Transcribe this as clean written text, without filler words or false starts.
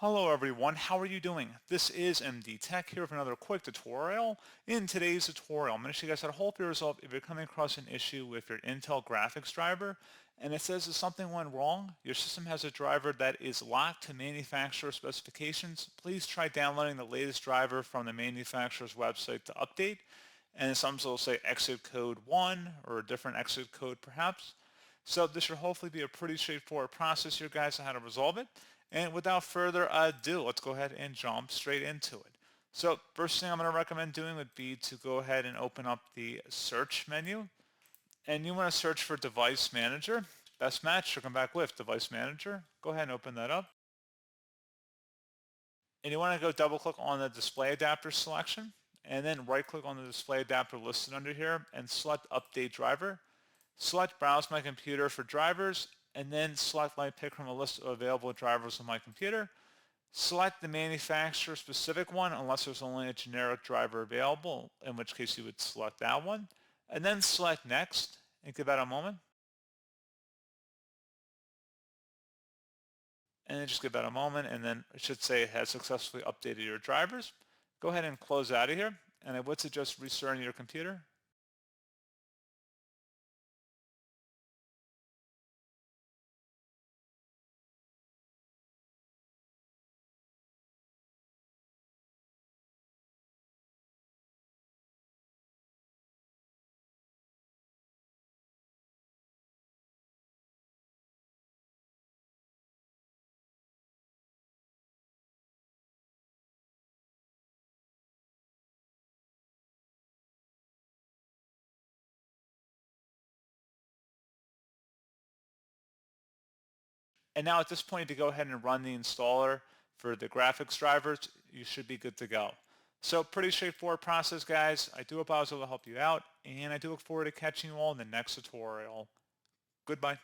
Hello everyone, how are you doing? This is MD Tech here with another quick tutorial. In today's tutorial, I'm going to show you guys how to help you resolve if you're coming across an issue with your Intel graphics driver and it says that something went wrong, your system has a driver that is locked to manufacturer specifications. Please try downloading the latest driver from the manufacturer's website to update. And sometimes it'll say exit code 1 or a different exit code perhaps. So this should hopefully be a pretty straightforward process here, guys, on how to resolve it. And without further ado, let's go ahead and jump straight into it. So first thing I'm going to recommend doing would be to go ahead and open up the search menu. And you want to search for Device Manager. Best match should come back with Device Manager. Go ahead and open that up. And you want to go double click on the display adapter selection and then right click on the display adapter listed under here and select Update Driver. Select Browse My Computer for drivers, and then select my pick from a list of available drivers on my computer. Select the manufacturer specific one unless there's only a generic driver available, in which case you would select that one. And then select Next, and give that a moment. And then just give that a moment, and then it should say it has successfully updated your drivers. Go ahead and close out of here, and I would suggest restarting your computer. And now at this point, to go ahead and run the installer for the graphics drivers, you should be good to go. So pretty straightforward process, guys. I do hope I was able to help you out, and I do look forward to catching you all in the next tutorial. Goodbye.